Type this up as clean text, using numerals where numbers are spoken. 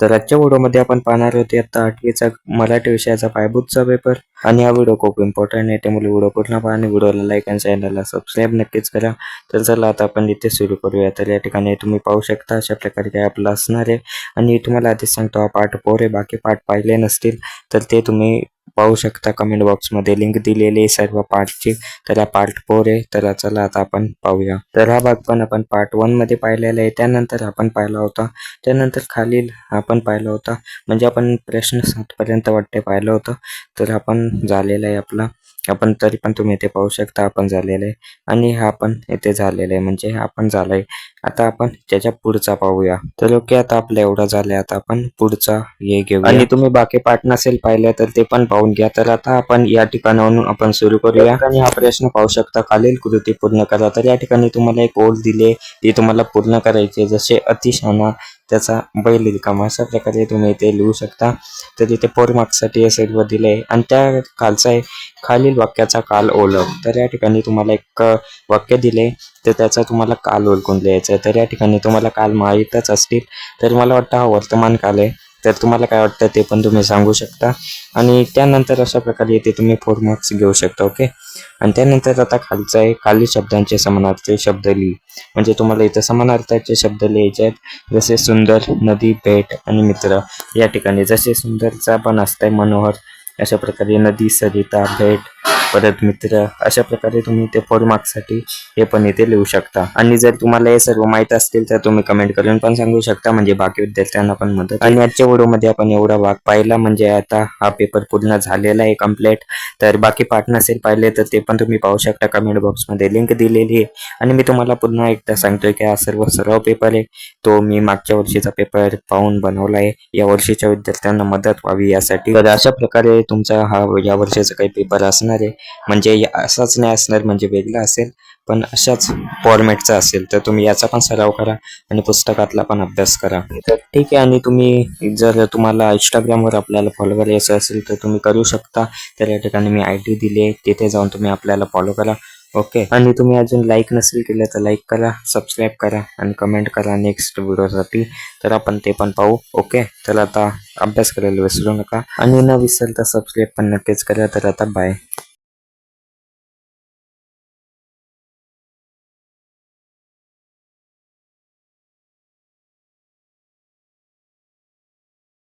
तर आजच्या व्हिडिओमध्ये आपण पाहणार आहोत आता 8वीचा मराठी विषयाचा पायाभूतचा पेपर आणि हा व्हिडिओ खूप इम्पॉर्टंट आहे, त्यामुळे व्हिडिओ पूर्ण पहा आणि व्हिडिओला लाईक आणि चॅनलला सबस्क्राईब नक्कीच करा. तर चला आता आपण इथे सुरू करूया. तर या ठिकाणी तुम्ही पाहू शकता अशा प्रकारे काय आपलं असणार आहे आणि तुम्हाला आधीच सांगतो हा पार्ट 4 आहे. बाकी पार्ट पाहिले नसतील तर ते तुम्ही पाहू शकता, कमेंट बॉक्समध्ये लिंक दिलेली आहे सर्व पार्टची. तर हा पार्ट 4 आहे. तर चला आता आपण पाहूया. तर हा भाग पण आपण पार्ट 1 मध्ये पाहिलेला आहे, त्यानंतर आपण पाहिला होता, त्यानंतर खालील आपण पाहिलं होता, म्हणजे आपण प्रश्न 7 पर्यंत वाटते पाहिलं होतं. तर आपण झालेला आहे आपला, आपण तरी पण तुम्ही इथे पाहू शकता आपण झालेलं आहे आणि हा पण इथे झालेला आहे, म्हणजे आपण झालंय. आता आपण त्याच्या पुढचा पाहूया. तर ओके, आता आपलं एवढं झालंय, आता आपण पुढचा हे घेऊया आणि तुम्ही बाकी पार्ट नसेल पाहिले तर ते पण पाहून घ्या. तर आता आपण या ठिकाणाहून आपण सुरू करूया आणि हा प्रश्न पाहू शकता, खालील कृती पूर्ण करा. तर या ठिकाणी तुम्हाला एक ओळ दिली, ती तुम्हाला पूर्ण करायची. जसे अतिशहाणा त्याचा बैल रिकामा, अशा प्रकारे तुम्ही ते लिहू शकता. तर इथे 4 मार्क्ससाठी हे सर्व दिले आणि त्या खालचा आहे खालील वाक्याचा काल ओळख. तर या ठिकाणी तुम्हाला एक वाक्य दिले, तर त्याचा तुम्हाला काल ओळखून लिहायचं आहे. तर या ठिकाणी तुम्हाला काल माहीतच असतील, तर मला वाटतं हा वर्तमान काल आहे. तर तुम्हाला काय वाटतं ते पण तुम्ही सांगू शकता आणि त्यानंतर अशा प्रकारे इथे तुम्ही 4 मार्क्स घेऊ शकता. ओके, आणि त्यानंतर आता खालचं आहे खालील शब्दांचे समानार्थी शब्द लिही. म्हणजे तुम्हाला इथं समानार्थाचे शब्द लिहायचे आहेत, जसे सुंदर, नदी, भेट आणि मित्र. या ठिकाणी जसे सुंदरचा पण असतंय मनोहर, अशा प्रकारे नदी, सरिता, भेट, परत मित्र, अशा प्रकारे तुम्ही ते 4 मार्क्ससाठी हे पण इथे लिहू शकता. आणि जर तुम्हाला हे सर्व माहीत असतील तर तुम्ही कमेंट करून पण सांगू शकता, म्हणजे बाकी विद्यार्थ्यांना पण मदत. आणि आजच्या व्हिडिओमध्ये आपण एवढा भाग पाहिला, म्हणजे आता हा पेपर पूर्ण झालेला आहे कंप्लीट. तर बाकी पार्ट नसेल पाहिले तर ते पण तुम्ही पाहू शकता, कमेंट बॉक्समध्ये लिंक दिलेली आहे. आणि मी तुम्हाला पुन्हा एकदा सांगतोय की हा सर्व सराव पेपर आहे, तो मी मागच्या वर्षीचा पेपर पाहून बनवला आहे, या वर्षीच्या विद्यार्थ्यांना मदत व्हावी यासाठी. तर अशा प्रकारे तुमचा हा या वर्षीचा काही पेपर असणार आहे, म्हणजे असाच नाही असणार, म्हणजे वेगळा असेल पण अशाच फॉर्मॅटचा असेल. तर तुम्ही याचा पण सराव करा आणि पुस्तकातला पण अभ्यास करा. तर ठीक आहे, आणि तुम्ही जर तुम्हाला इंस्टाग्रामवर आपल्याला फॉलो करायचं असेल तर तुम्ही करू शकता. तर या ठिकाणी मी ID दिली आहे, तिथे जाऊन तुम्ही आपल्याला फॉलो करा. ओके, आणि तुम्ही अजून लाईक नसेल केलं तर लाईक करा, सबस्क्राईब करा आणि कमेंट करा नेक्स्ट व्हिडिओसाठी. तर आपण ते पण पाहू. ओके, तर आता अभ्यास करायला विसरू नका आणि न विसरता सबस्क्राईब पण नक्कीच करा. तर आता बाय.